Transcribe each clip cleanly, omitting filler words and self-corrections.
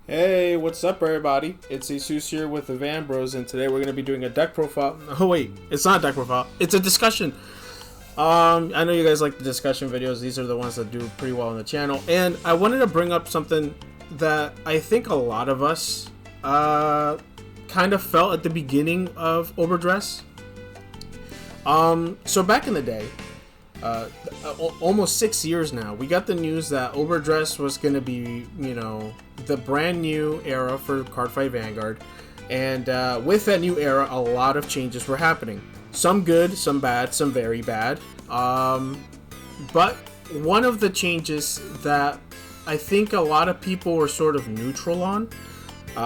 Hey, what's up, everybody? It's Jesus here with the Van Bros, and today we're going to be doing a deck profile. Oh, wait, it's not a deck profile, it's a discussion. I know you guys like the discussion videos. These are the ones that do pretty well on the channel, and I wanted to bring up something that I think a lot of us kind of felt at the beginning of OverDress. So back in the day, almost 6 years now, we got the news that OverDress was going to be, the brand new era for Cardfight Vanguard. And with that new era, a lot of changes were happening. Some good, some bad, some very bad. But one of the changes that I think a lot of people were sort of neutral on,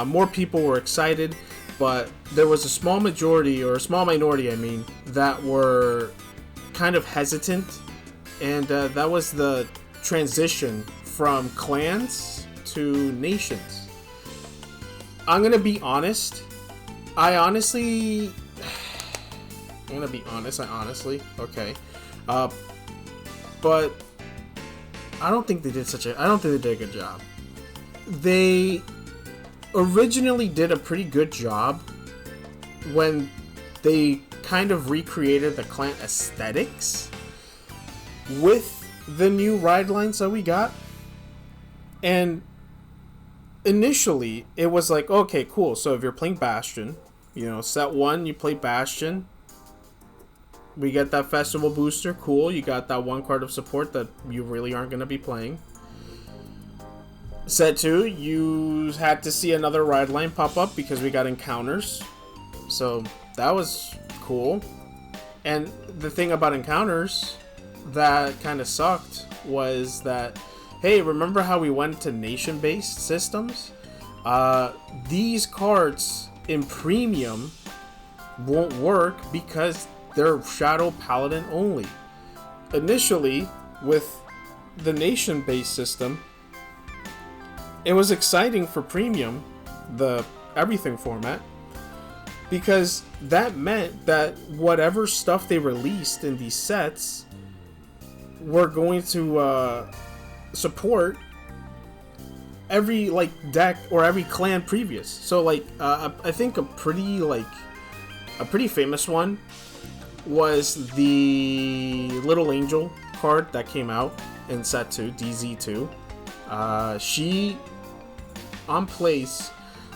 more people were excited, but there was a small majority, or a small minority, that were kind of hesitant, and that was the transition from clans to nations. I'm gonna be honest. I honestly, okay, but I don't think they did a good job. They originally did a pretty good job when they kind of recreated the clan aesthetics with the new ride lines that we got. And initially it was like, okay, cool, so if you're playing Bastion, set 1 you play Bastion, we get that festival booster, cool, you got that one card of support that you really aren't going to be playing. Set 2, you had to see another ride line pop up because we got encounters, so that was cool. And the thing about encounters that kind of sucked was that, hey, remember how we went to nation-based systems? These cards in premium won't work because they're Shadow Paladin only. Initially, with the nation-based system, it was exciting for premium, the everything format, because that meant that whatever stuff they released in these sets were going to support every deck or every clan previous. So I think a pretty famous one was the Little Angel card that came out in set 2, DZ2. She on place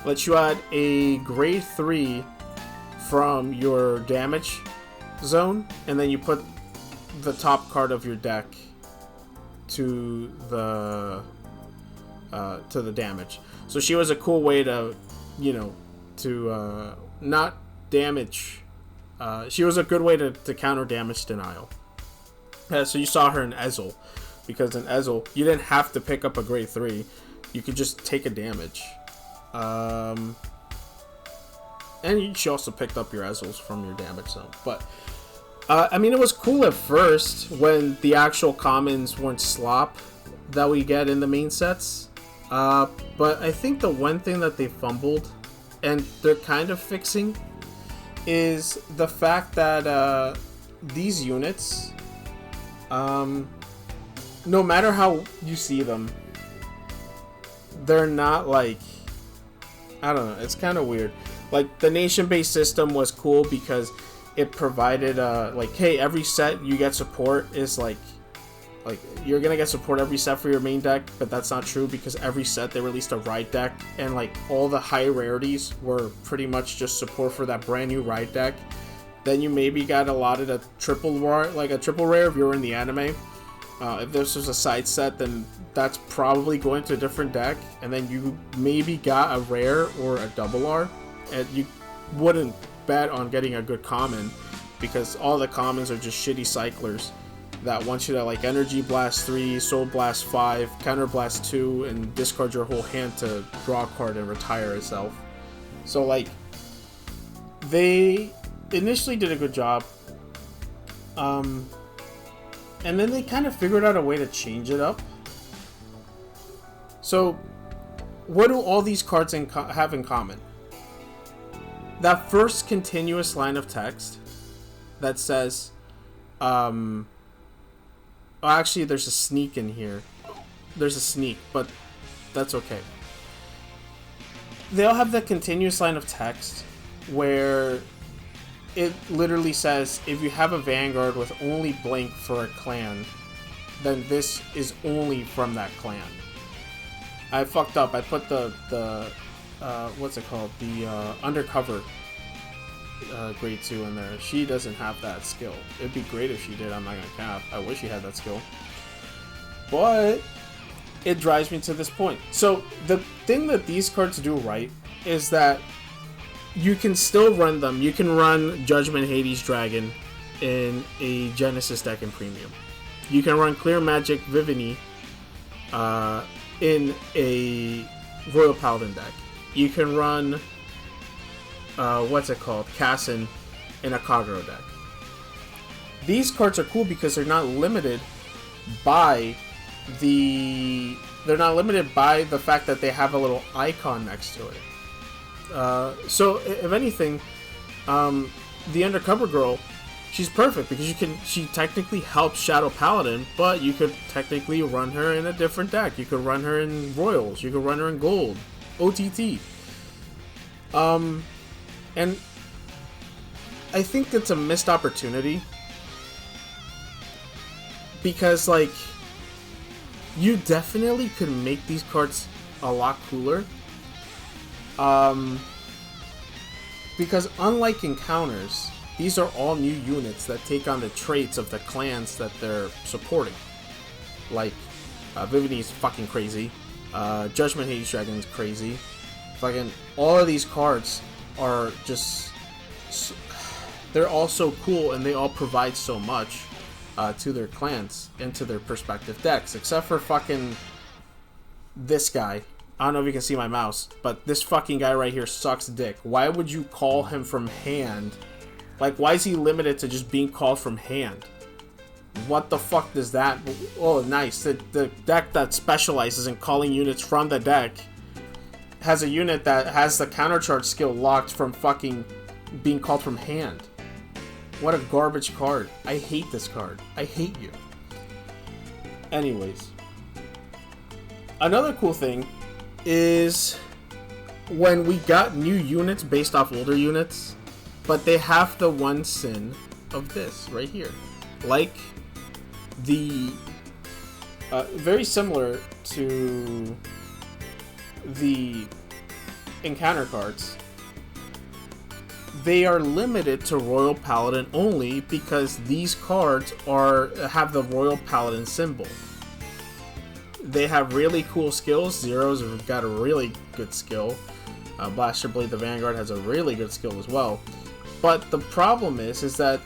lets you add a grade 3 from your damage zone, and then you put the top card of your deck to the damage. So she was a cool way to not damage. She was a good way to counter damage denial. So you saw her in Ezel, because in Ezel you didn't have to pick up a grade 3, you could just take a damage. And she also picked up your Ezels from your damage zone. But it was cool at first when the actual commons weren't slop that we get in the main sets. But I think the one thing that they fumbled, and they're kind of fixing, is the fact that these units, no matter how you see them, they're not I don't know, it's kind of weird. The nation-based system was cool because it provided hey, every set you get support is you're gonna get support every set for your main deck, but that's not true because every set they released a ride deck, and all the high rarities were pretty much just support for that brand new ride deck. Then you maybe got allotted a triple rare, if you were in the anime. If this was a side set, then that's probably going to a different deck, and then you maybe got a rare or a double R, and you wouldn't bet on getting a good common because all the commons are just shitty cyclers that want you to Energy Blast 3, Soul Blast 5, Counter Blast 2, and discard your whole hand to draw a card and retire itself. So they initially did a good job, and then they kind of figured out a way to change it up. So what do all these cards have in common? That first continuous line of text that says, actually, there's a sneak in here. There's a sneak, but that's okay. they'll have the continuous line of text where it literally says, if you have a Vanguard with only Blink for a clan, then this is only from that clan. I fucked up. I put the what's it called? The Undercover grade 2 in there. She doesn't have that skill. It'd be great if she did. I'm not gonna cap. I wish she had that skill. But it drives me to this point. So the thing that these cards do right is that you can still run them. You can run Judgment Hades Dragon in a Genesis deck in Premium. You can run Clear Magic Vivini in a Royal Paladin deck. You can run what's it called? Cassin in a Kagero deck. These cards are cool because they're not limited by the fact that they have a little icon next to it. So if anything, the Undercover Girl, she's perfect because she technically helps Shadow Paladin, but you could technically run her in a different deck. You could run her in Royals, you could run her in Gold, OTT. And I think it's a missed opportunity because, like, you definitely could make these cards a lot cooler. Because unlike Encounters, these are all new units that take on the traits of the clans that they're supporting. Like, Vivini is fucking crazy. Judgment Hades Dragon is crazy. Fucking all of these cards are just... they're all so cool, and they all provide so much to their clans and to their respective decks. Except for fucking this guy. I don't know if you can see my mouse, but this fucking guy right here sucks dick. Why would you call him from hand? Like, why is he limited to just being called from hand? What the fuck does that... Oh, nice. The deck that specializes in calling units from the deck has a unit that has the countercharge skill locked from fucking being called from hand. What a garbage card. I hate this card. I hate you. Anyways. Another cool thing is when we got new units based off older units, but they have the one sin of this right here. Like the very similar to the Encounter cards, they are limited to Royal Paladin only because these cards have the Royal Paladin symbol. They have really cool skills. Zero's got a really good skill. Blaster Blade the Vanguard has a really good skill as well. But the problem is that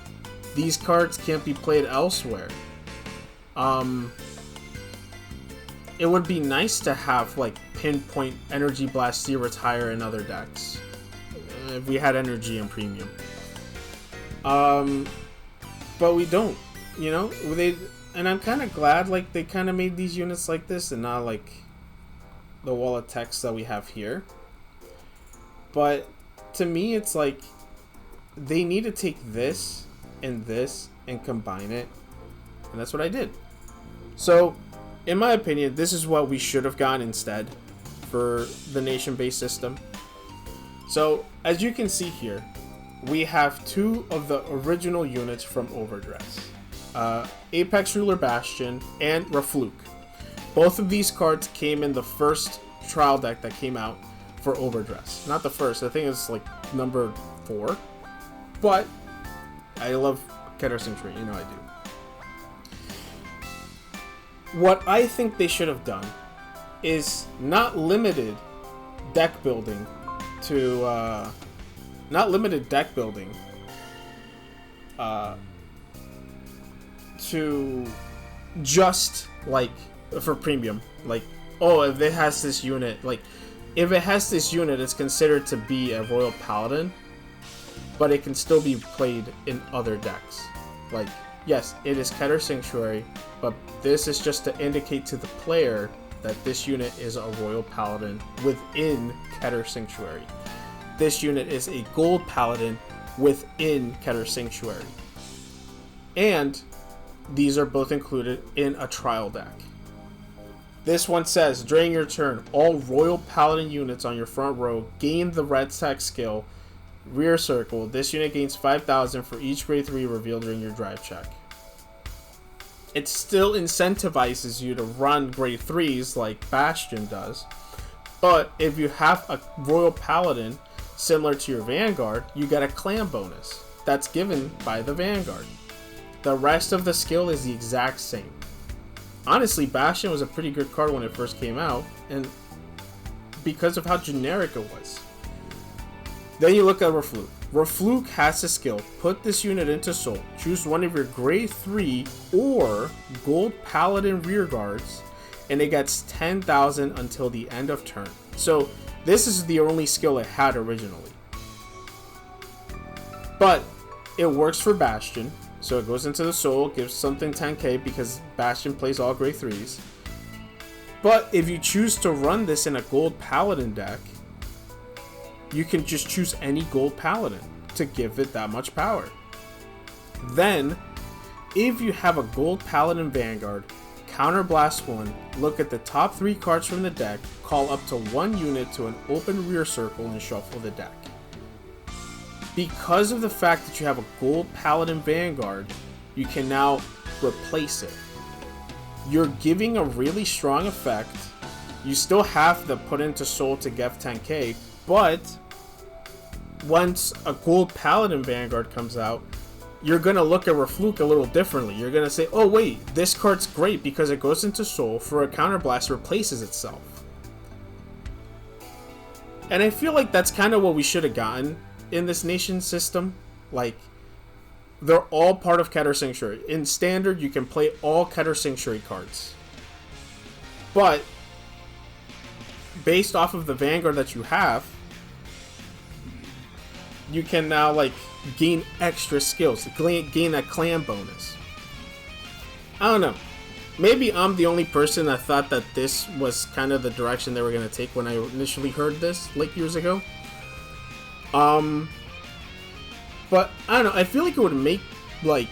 these cards can't be played elsewhere. It would be nice to have, like, Pinpoint Energy Blast Zero Retire in other decks. If we had energy in Premium. But we don't, you know? And I'm kind of glad, like, they kind of made these units like this and not, like, the wall of text that we have here. But to me, it's like they need to take this and combine it. And that's what I did. So, in my opinion, this is what we should have gotten instead for the nation-based system. So, as you can see here, we have two of the original units from OverDress. Apex Ruler Bastion and Rafluke. Both of these cards came in the first trial deck that came out for OverDress. Not the first, I think it's like number 4. But I love Keter Sanctuary, you know I do. What I think they should have done is not limited deck building to to just, like, for Premium, like, oh, if it has this unit, like, if it has this unit, it's considered to be a Royal Paladin, but it can still be played in other decks. Like, yes, it is Keter Sanctuary, but this is just to indicate to the player that this unit is a Royal Paladin within Keter Sanctuary. This unit is a Gold Paladin within Keter Sanctuary. And these are both included in a trial deck. This one says, during your turn, all Royal Paladin units on your front row gain the red tech skill, Rear Circle. This unit gains 5,000 for each grade 3 revealed during your drive check. It still incentivizes you to run grade 3s like Bastion does, but if you have a Royal Paladin similar to your Vanguard, you get a clan bonus that's given by the Vanguard. The rest of the skill is the exact same. Honestly, Bastion was a pretty good card when it first came out, and because of how generic it was. Then you look at Refluke. Refluke has a skill. Put this unit into Soul. Choose one of your grade 3 or Gold Paladin rear guards, and it gets 10,000 until the end of turn. So this is the only skill it had originally. But it works for Bastion. So it goes into the Soul, gives something 10k because Bastion plays all grade 3s. But if you choose to run this in a Gold Paladin deck, you can just choose any Gold Paladin to give it that much power. Then, if you have a Gold Paladin Vanguard, counterblast 1, look at the top 3 cards from the deck, call up to 1 unit to an open rear circle, and shuffle the deck. Because of the fact that you have a Gold Paladin Vanguard, you can now replace it. You're giving a really strong effect. You still have to put into Soul to get 10k, but once a Gold Paladin Vanguard comes out, you're going to look at Refluke a little differently. You're going to say, oh wait, this card's great because it goes into Soul for a counterblast, replaces itself. And I feel like that's kind of what we should have gotten in this nation system. Like, they're all part of Keter Sanctuary. In Standard, you can play all Keter Sanctuary cards. But, based off of the Vanguard that you have, you can now, like, gain extra skills, gain that clan bonus. I don't know. Maybe I'm the only person that thought that this was kind of the direction they were going to take when I initially heard this, like, years ago. But, I don't know, I feel like it would make, like,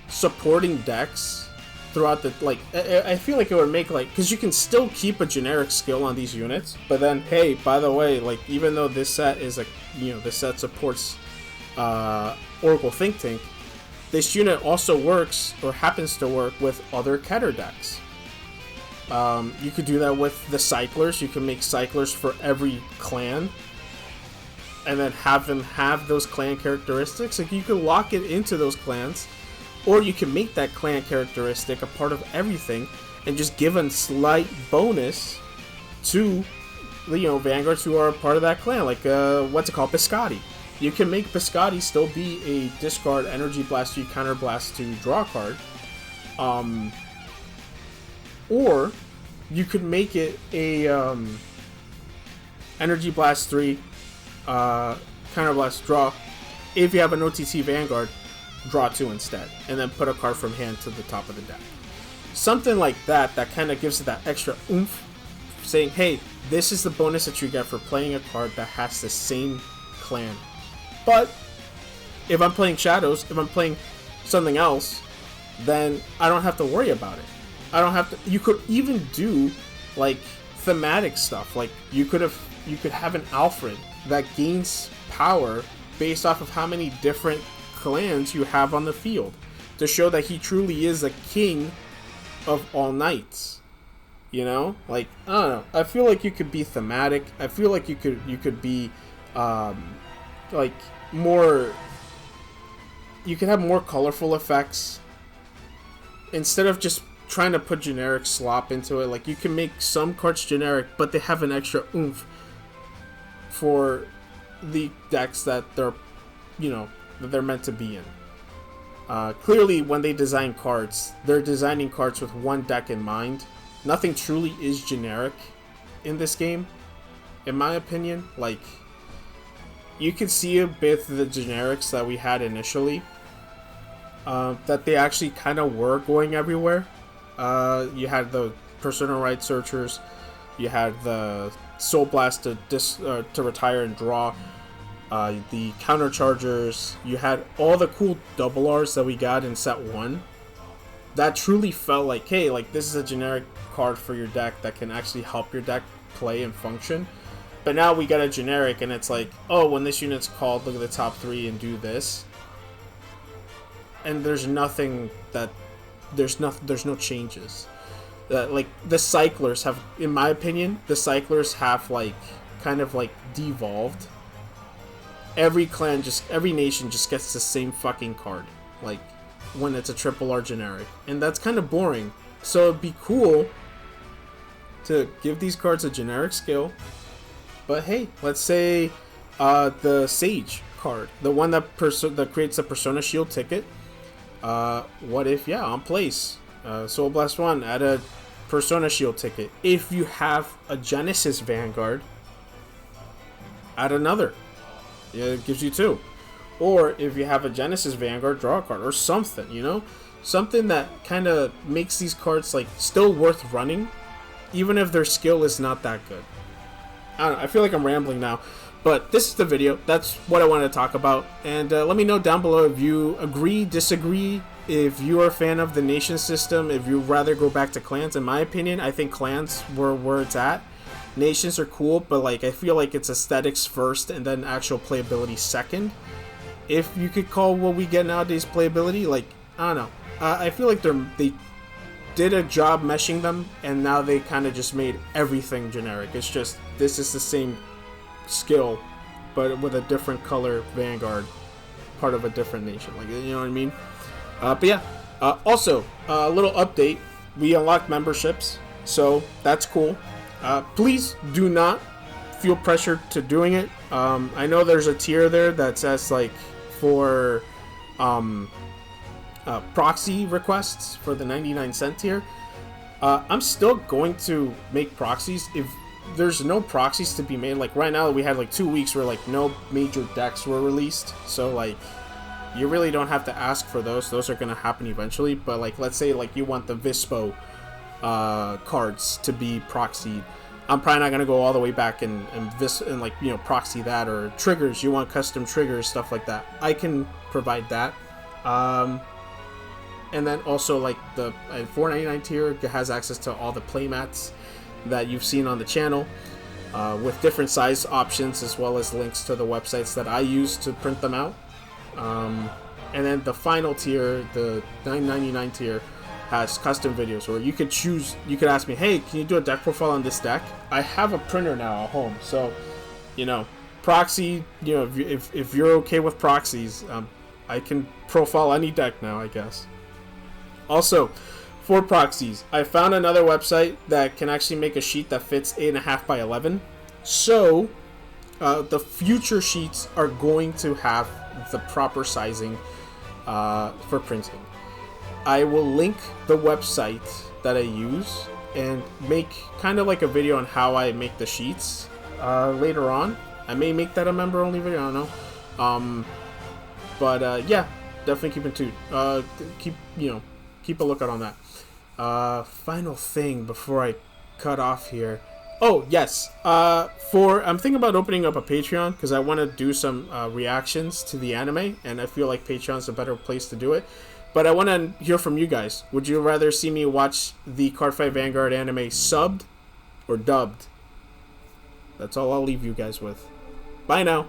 supporting decks throughout the, like, I feel like it would make, like, because you can still keep a generic skill on these units, but then, hey, by the way, like, even though this set is, a, you know, this set supports, Oracle Think Tank, this unit also works, or happens to work, with other Keter decks. You could do that with the Cyclers. You can make Cyclers for every clan, and then have them have those clan characteristics. Like, you can lock it into those clans, or you can make that clan characteristic a part of everything, and just give a slight bonus to, you know, Vanguards who are a part of that clan. Like, what's it called? Biscotti. You can make Biscotti still be a discard Energy Blast 2, Counter Blast 2 draw card. Or you could make it a Energy Blast 3, Counter Blast draw. If you have an OTT Vanguard, draw 2 instead. And then put a card from hand to the top of the deck. Something like that, that kind of gives it that extra oomph. Saying, hey, this is the bonus that you get for playing a card that has the same clan. But if I'm playing Shadows, if I'm playing something else, then I don't have to worry about it. I don't have to. You could even do, like, thematic stuff. Like, you could have an Alfred that gains power based off of how many different clans you have on the field, to show that he truly is a king of all knights. You know, like, I don't know. I feel like you could be thematic. I feel like you could be, like, more. You could have more colorful effects instead of just trying to put generic slop into it. Like, you can make some cards generic, but they have an extra oomph for the decks that they're, you know, that they're meant to be in. Clearly, when they design cards, they're designing cards with one deck in mind. Nothing truly is generic in this game, in my opinion. Like, you can see a bit of the generics that we had initially, that they actually kind of were going everywhere. You had the Persona Right Searchers, you had the Soul Blast to retire and draw, the Counter Chargers, you had all the cool double Rs that we got in set 1. that truly felt like, hey, like this is a generic card for your deck that can actually help your deck play and function. But now we got a generic, and it's like, oh, when this unit's called, look at the top 3 and do this. And there's nothing that, there's no changes. Like the cyclers have, in my opinion, the cyclers have like kind of like devolved. Every clan every nation just gets the same fucking card, like when it's a triple R generic, and that's kind of boring. So it'd be cool to give these cards a generic skill. But hey, let's say the Sage card, the one that creates a Persona Shield ticket. What if, yeah, on place, Soul Blast 1, add a Persona Shield ticket. If you have a Genesis Vanguard, add another. Yeah, it gives you 2. Or if you have a Genesis Vanguard, draw a card or something, you know? Something that kind of makes these cards like still worth running, even if their skill is not that good. I don't know, I feel like I'm rambling now, but this is the video. That's what I wanted to talk about. And let me know down below if you agree, disagree, if you are a fan of the nation system, if you'd rather go back to clans. In my opinion, I think clans were where it's at. Nations are cool, but like I feel like it's aesthetics first and then actual playability second. If you could call what we get nowadays playability, like, I don't know. I feel like they did a job meshing them, and now they kind of just made everything generic. It's just, this is the same skill, but with a different color Vanguard, part of a different nation. Like, you know what I mean? But yeah, also, a little update. We unlocked memberships, so that's cool. Please do not feel pressured to doing it. I know there's a tier there that says like for proxy requests for the 99-cent tier. I'm still going to make proxies if there's no proxies to be made. Like right now we had like 2 weeks where like no major decks were released, so like you really don't have to ask for those are going to happen eventually. But like, let's say like you want the Vispo cards to be proxied, I'm probably not going to go all the way back and like, you know, proxy that. Or triggers, you want custom triggers, stuff like that, I can provide that. And then also like the $4.99 tier has access to all the playmats that you've seen on the channel, with different size options, as well as links to the websites that I use to print them out. And then the final tier, the $9.99 tier, has custom videos where you could choose. You could ask me, hey, can you do a deck profile on this deck? I have a printer now at home, so you know, proxy. You know, if you're okay with proxies, I can profile any deck now, I guess. Also, for proxies, I found another website that can actually make a sheet that fits 8.5 by 11. So the future sheets are going to have the proper sizing for printing. I will link the website that I use and make kind of like a video on how I make the sheets later on. I may make that a member only video, I don't know. But yeah, definitely keep in tune. Keep a lookout on that. Final thing before I cut off here. Oh yes, I'm thinking about opening up a Patreon because I want to do some reactions to the anime, and I feel like Patreon's a better place to do it. But I want to hear from you guys. Would you rather see me watch the Cardfight Vanguard anime subbed or dubbed? That's all I'll leave you guys with. Bye now.